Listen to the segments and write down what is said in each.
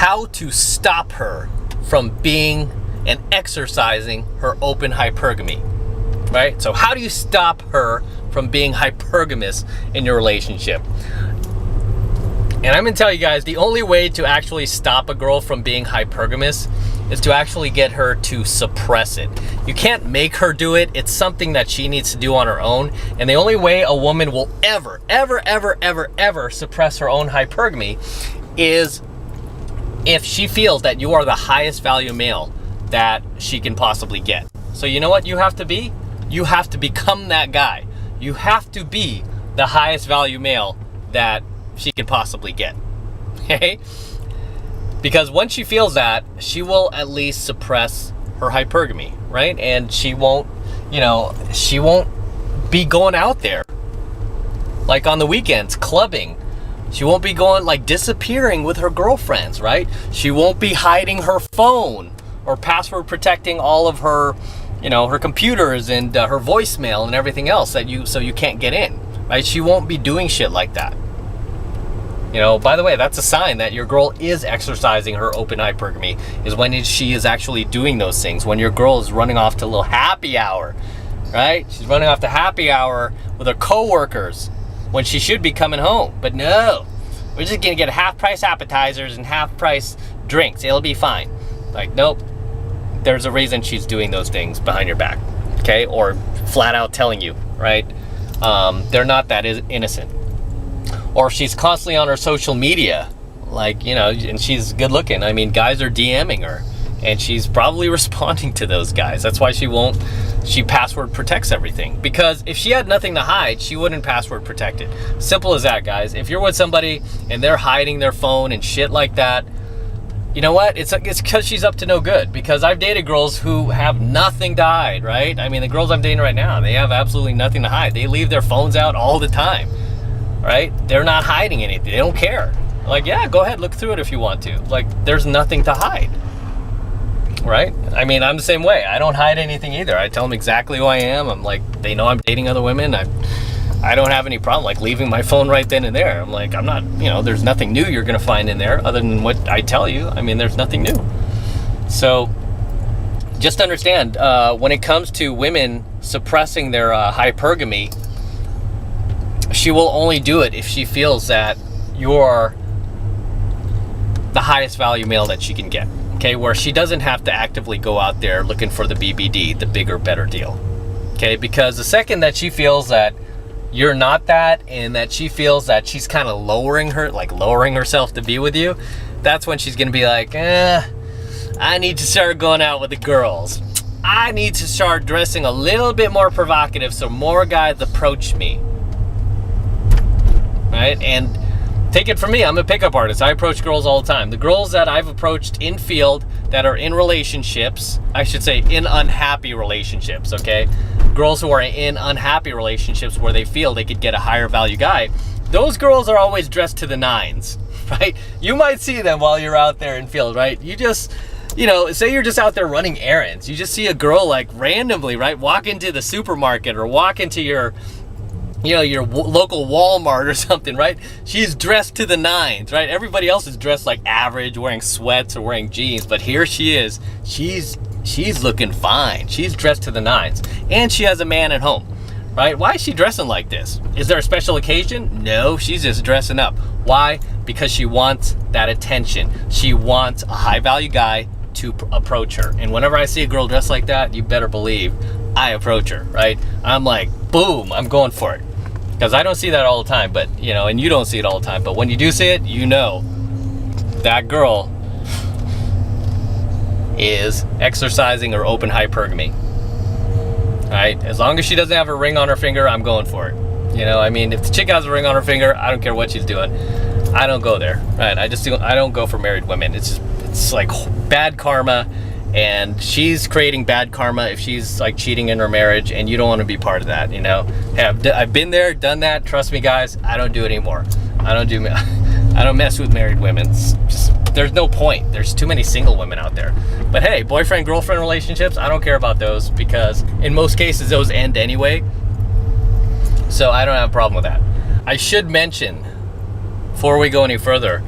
how to stop her from being and exercising her open hypergamy, right? So how do you stop her from being hypergamous in your relationship? And I'm gonna tell you guys, the only way to actually stop a girl from being hypergamous is to actually get her to suppress it. You can't make her do it. It's something that she needs to do on her own. And the only way a woman will ever suppress her own hypergamy is if she feels that you are the highest value male that she can possibly get. So you know what you have to be? You have to become that guy. You have to be the highest value male that she can possibly get, okay? Because once she feels that, she will at least suppress her hypergamy, right? And she won't, she won't be going out there like on the weekends clubbing. She won't be going like disappearing with her girlfriends, right? She won't be hiding her phone or password protecting all of her, her computers and her voicemail and everything else so you can't get in, right? She won't be doing shit like that. By the way, that's a sign that your girl is exercising her open hypergamy, is when she is actually doing those things. When your girl is running off to a little happy hour, right? She's running off to happy hour with her coworkers when she should be coming home. But no, we're just gonna get half-price appetizers and half-price drinks. It'll be fine. Like, nope. There's a reason she's doing those things behind your back, okay? Or flat out telling you, right? They're not that innocent. Or she's constantly on her social media, like, and she's good looking. I mean, guys are DMing her and she's probably responding to those guys. That's why she password protects everything. Because if she had nothing to hide, she wouldn't password protect it. Simple as that, guys. If you're with somebody and they're hiding their phone and shit like that, you know what? It's because she's up to no good. Because I've dated girls who have nothing to hide, right? I mean, the girls I'm dating right now, they have absolutely nothing to hide. They leave their phones out all the time. Right? They're not hiding anything. They don't care. Like, yeah, go ahead, look through it if you want to. Like, there's nothing to hide. Right? I mean, I'm the same way. I don't hide anything either. I tell them exactly who I am. I'm like, they know I'm dating other women. I don't have any problem like leaving my phone right then and there. I'm like, I'm not, there's nothing new you're going to find in there other than what I tell you. I mean, there's nothing new. So just understand, when it comes to women suppressing their hypergamy, she will only do it if she feels that you're the highest value male that she can get, okay? Where she doesn't have to actively go out there looking for the BBD, the bigger, better deal, okay? Because the second that she feels that you're not that and that she feels that she's kind of lowering herself to be with you, that's when she's gonna be like, I need to start going out with the girls. I need to start dressing a little bit more provocative so more guys approach me. Right? And take it from me, I'm a pickup artist. I approach girls all the time. The girls that I've approached in field that are in relationships, I should say in unhappy relationships, okay? Girls who are in unhappy relationships where they feel they could get a higher value guy, those girls are always dressed to the nines, right? You might see them while you're out there in field, right? You just, say you're just out there running errands. You just see a girl like randomly, right? Walk into the supermarket or walk into your local Walmart or something, right? She's dressed to the nines, right? Everybody else is dressed like average, wearing sweats or wearing jeans, but here she is. She's looking fine. She's dressed to the nines, and she has a man at home, right? Why is she dressing like this? Is there a special occasion? No, she's just dressing up. Why? Because she wants that attention. She wants a high value guy to approach her. And whenever I see a girl dressed like that, you better believe I approach her, right? I'm like, boom, I'm going for it. Because I don't see that all the time, but, and you don't see it all the time. But when you do see it, that girl is exercising her open hypergamy. All right? As long as she doesn't have a ring on her finger, I'm going for it. If the chick has a ring on her finger, I don't care what she's doing. I don't go there, right? I don't go for married women. It's like bad karma. And she's creating bad karma if she's like cheating in her marriage, and you don't want to be part of that, Hey, I've been there, done that. Trust me, guys, I don't do it anymore. I don't mess with married women. There's no point. There's too many single women out there. But hey, boyfriend-girlfriend relationships, I don't care about those because in most cases those end anyway. So I don't have a problem with that. I should mention, before we go any further,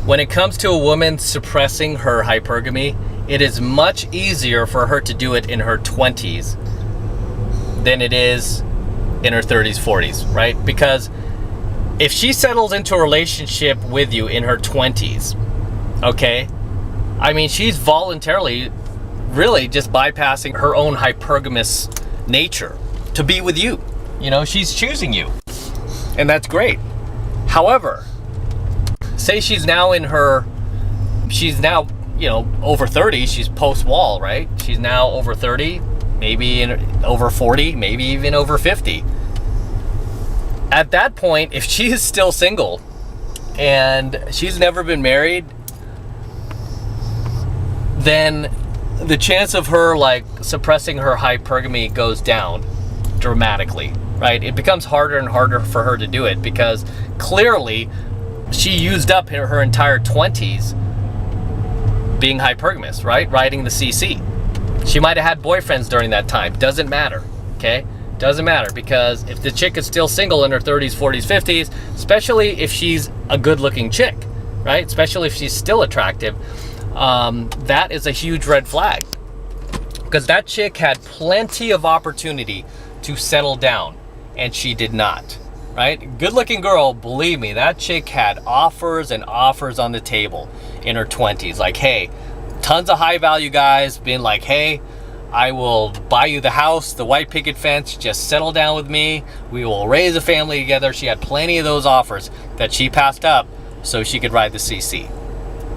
When it comes to a woman suppressing her hypergamy, it is much easier for her to do it in her 20s than it is in her 30s, 40s, right? Because if she settles into a relationship with you in her 20s, okay, I mean, she's voluntarily really just bypassing her own hypergamous nature to be with you. You know, she's choosing you, and that's great. However, say she's now, you know, over 30, she's post-wall, right? She's now over 30, maybe over 40, maybe even over 50. At that point, if she is still single and she's never been married, then the chance of her like suppressing her hypergamy goes down dramatically, right? It becomes harder and harder for her to do it because clearly she used up her entire 20s being hypergamous, right? Riding the CC. She might have had boyfriends during that time. Doesn't matter, okay? Doesn't matter, because if the chick is still single in her 30s, 40s, 50s, especially if she's a good-looking chick, right? Especially if she's still attractive, that is a huge red flag. Because that chick had plenty of opportunity to settle down, and she did not, right? Good-looking girl, believe me, that chick had offers and offers on the table in her 20s. Like, hey, tons of high-value guys being like, hey, I will buy you the house, the white picket fence, just settle down with me. We will raise a family together. She had plenty of those offers that she passed up so she could ride the CC,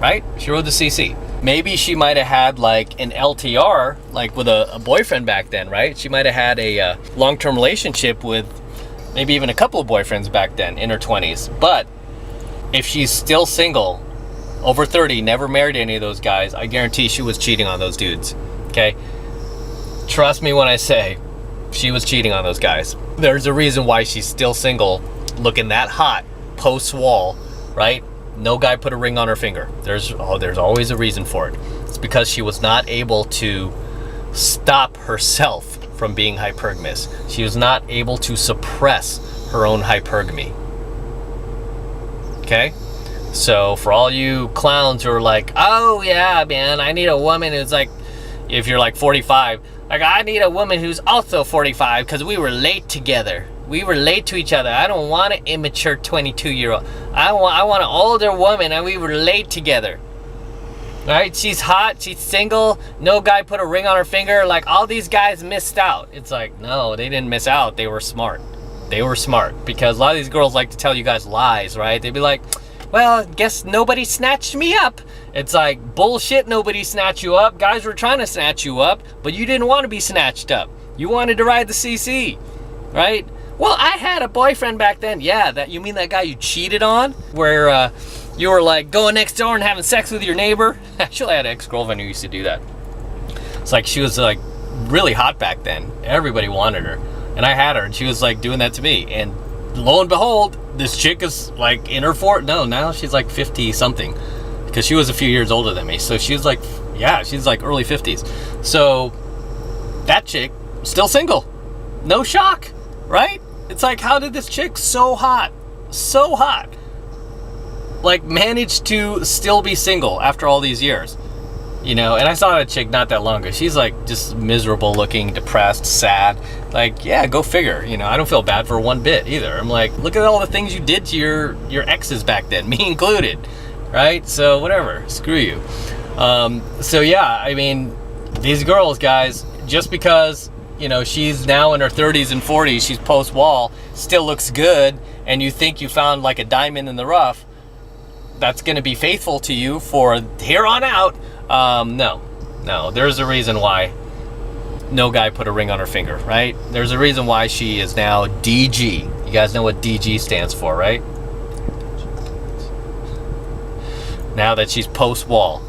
right? She rode the CC. Maybe she might have had like an LTR, like with a boyfriend back then, right? She might have had a long-term relationship with maybe even a couple of boyfriends back then in her 20s. But if she's still single, over 30, never married any of those guys, I guarantee she was cheating on those dudes, okay? Trust me when I say she was cheating on those guys. There's a reason why she's still single, looking that hot, post-wall, right? No guy put a ring on her finger. There's always a reason for it. It's because she was not able to stop herself from being hypergamous. She was not able to suppress her own hypergamy. Okay? So for all you clowns who are like, oh yeah, man, I need a woman who's like, if you're like 45, like, I need a woman who's also 45 because we were late together. We were late to each other. I don't want an immature 22-year-old. I want an older woman, and we were late together. Right? She's hot. She's single. No guy put a ring on her finger. Like, all these guys missed out. It's like, no, they didn't miss out. They were smart. They were smart, because a lot of these girls like to tell you guys lies, right? They'd be like, well, guess nobody snatched me up. It's like, bullshit, nobody snatched you up. Guys were trying to snatch you up, but you didn't want to be snatched up. You wanted to ride the CC, right? Well, I had a boyfriend back then. Yeah, that you mean that guy you cheated on? Where you were like going next door and having sex with your neighbor? Actually, I had an ex-girlfriend who used to do that. It's like, she was like really hot back then. Everybody wanted her. And I had her, and she was like doing that to me. And lo and behold, this chick is like in her now she's like 50 something, because she was a few years older than me. So she's like, yeah, she's like early 50s. So that chick still single. No shock, right? It's like, how did this chick so hot, like manage to still be single after all these years? You know, and I saw a chick not that long ago. She's like just miserable looking, depressed, sad. Like, yeah, go figure. You know, I don't feel bad for one bit either. I'm like, look at all the things you did to your exes back then, me included, right? So whatever, screw you. So yeah, I mean, these girls, guys, just because, you know, she's now in her 30s and 40s, she's post-wall, still looks good, and you think you found like a diamond in the rough that's going to be faithful to you for here on out. No, there's a reason why no guy put a ring on her finger, right? There's a reason why she is now DG. You guys know what DG stands for, right? Now that she's post-wall,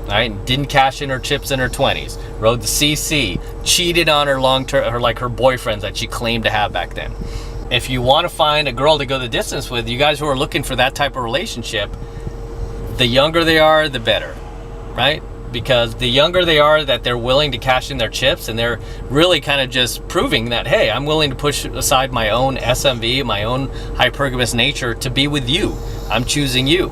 right? Didn't cash in her chips in her 20s, rode the CC, cheated on her long-term, her boyfriends that she claimed to have back then. If you want to find a girl to go the distance with, you guys who are looking for that type of relationship, the younger they are, the better, right? Because the younger they are that they're willing to cash in their chips, and they're really kind of just proving that, hey, I'm willing to push aside my own SMV, my own hypergamous nature to be with you. I'm choosing you.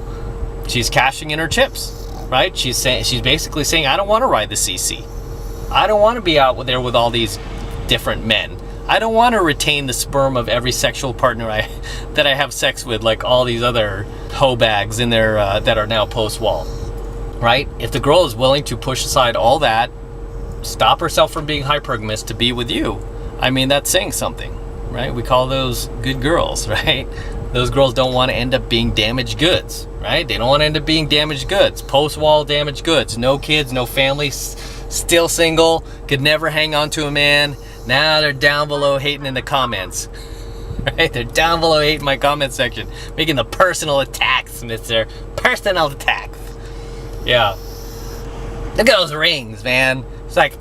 she's cashing in her chips, right? She's basically saying, I don't want to ride the CC. I don't want to be out there with all these different men. I don't want to retain the sperm of every sexual partner that I have sex with, like all these other hoe bags in there that are now post-wall, right? If the girl is willing to push aside all that, stop herself from being hypergamous to be with you, I mean, that's saying something, right? We call those good girls, right? Those girls don't want to end up being damaged goods, right? They don't want to end up being damaged goods, post-wall damaged goods, no kids, no family, still single, could never hang on to a man. Now they're down below hating in the comments, right? They're down below hating my comment section, making the personal attacks, Mr. Personal attacks. Yeah. Look at those rings, man. It's like,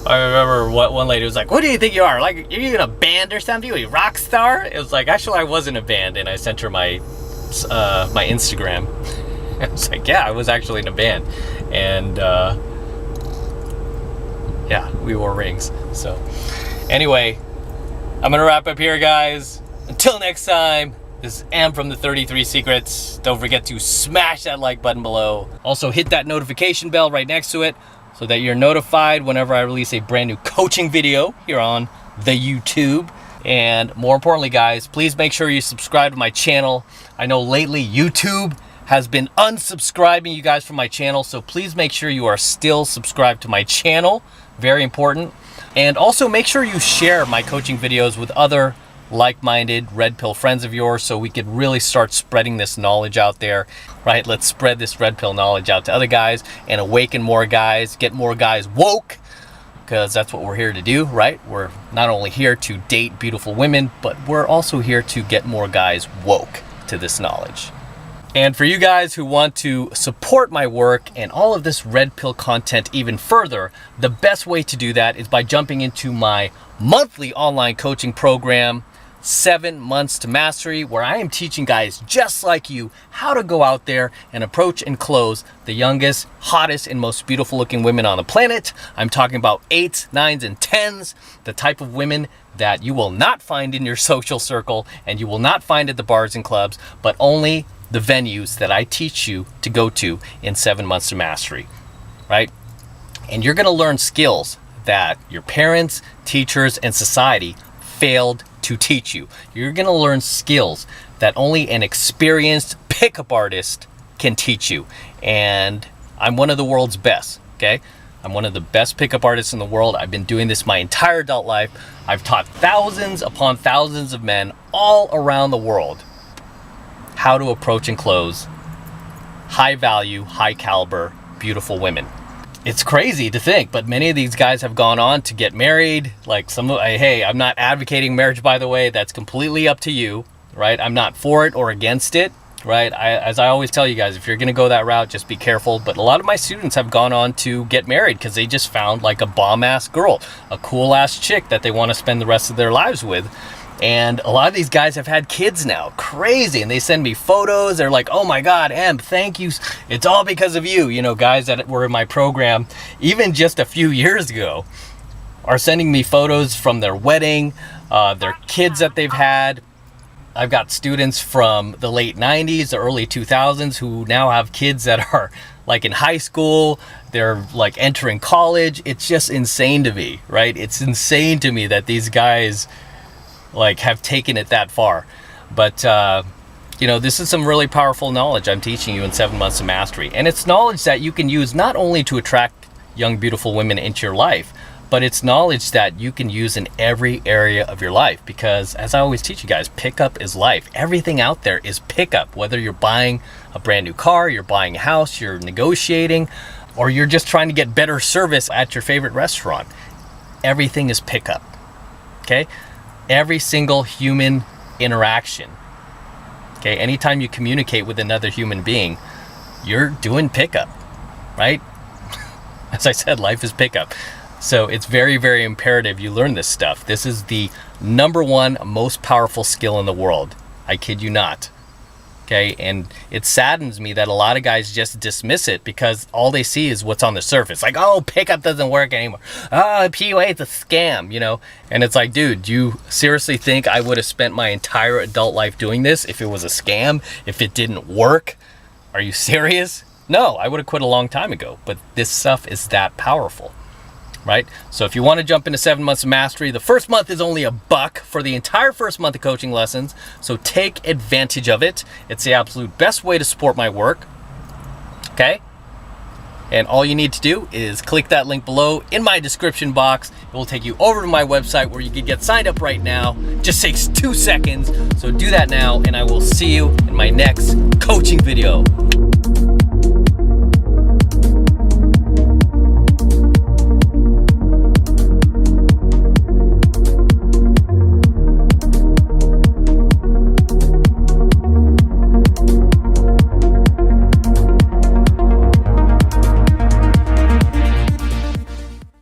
I remember what one lady was like, what do you think you are? Like, are you in a band or something? Are you a rock star? It was like, actually, I was in a band, and I sent her my my Instagram. I was like, yeah, I was actually in a band. And, yeah, we wore rings. So anyway, I'm gonna wrap up here, guys. Until next time, this is Am from the 33 Secrets. Don't forget to smash that like button below. Also hit that notification bell right next to it so that you're notified whenever I release a brand new coaching video here on the YouTube. And more importantly, guys, please make sure you subscribe to my channel. I know lately YouTube has been unsubscribing you guys from my channel, so please make sure you are still subscribed to my channel. Very important. And also make sure you share my coaching videos with other like-minded red pill friends of yours so we could really start spreading this knowledge out there, right? Let's spread this red pill knowledge out to other guys and awaken more guys, get more guys woke, because that's what we're here to do, right? We're not only here to date beautiful women, but we're also here to get more guys woke to this knowledge. And for you guys who want to support my work and all of this red pill content even further, the best way to do that is by jumping into my monthly online coaching program, 7 Months to Mastery, where I am teaching guys just like you how to go out there and approach and close the youngest, hottest, and most beautiful looking women on the planet. I'm talking about 8s, 9s, and 10s, the type of women that you will not find in your social circle and you will not find at the bars and clubs, but only the venues that I teach you to go to in 7 Months to Mastery, right? And you're gonna learn skills that your parents, teachers, and society failed to teach you. You're gonna learn skills that only an experienced pickup artist can teach you. And I'm one of the world's best, okay? I'm one of the best pickup artists in the world. I've been doing this my entire adult life. I've taught thousands upon thousands of men all around the world how to approach and close high value, high caliber, beautiful women. It's crazy to think, but many of these guys have gone on to get married. Like hey, I'm not advocating marriage, by the way. That's completely up to you, right? I'm not for it or against it, right? As I always tell you guys, if you're gonna go that route, just be careful. But a lot of my students have gone on to get married because they just found like a bomb-ass girl, a cool-ass chick that they want to spend the rest of their lives with. And a lot of these guys have had kids now. Crazy. And they send me photos. They're like, oh my God, Em, thank you. It's all because of you. You know, guys that were in my program, even just a few years ago, are sending me photos from their wedding, their kids that they've had. I've got students from the late 90s, the early 2000s who now have kids that are like in high school. They're like entering college. It's just insane to me, right? It's insane to me that these guys like have taken it that far. But you know, this is some really powerful knowledge I'm teaching you in 7 Months to Mastery. And it's knowledge that you can use not only to attract young, beautiful women into your life, but it's knowledge that you can use in every area of your life. Because as I always teach you guys, pickup is life. Everything out there is pickup. Whether you're buying a brand new car, you're buying a house, you're negotiating, or you're just trying to get better service at your favorite restaurant, everything is pickup, okay? Every single human interaction, okay? Anytime you communicate with another human being, you're doing pickup, right? As I said, life is pickup. So it's very, very imperative you learn this stuff. This is the #1 most powerful skill in the world. I kid you not. Okay, and it saddens me that a lot of guys just dismiss it because all they see is what's on the surface. Like, oh, pickup doesn't work anymore. Oh, PUA is a scam, you know? And it's like, dude, do you seriously think I would have spent my entire adult life doing this if it was a scam, if it didn't work? Are you serious? No, I would have quit a long time ago, but this stuff is that powerful, right? So if you want to jump into 7 months of mastery, the first month is only $1 for the entire first month of coaching lessons. So take advantage of it. It's the absolute best way to support my work. Okay? And all you need to do is click that link below in my description box. It will take you over to my website where you can get signed up right now. It just takes 2 seconds. So do that now, and I will see you in my next coaching video.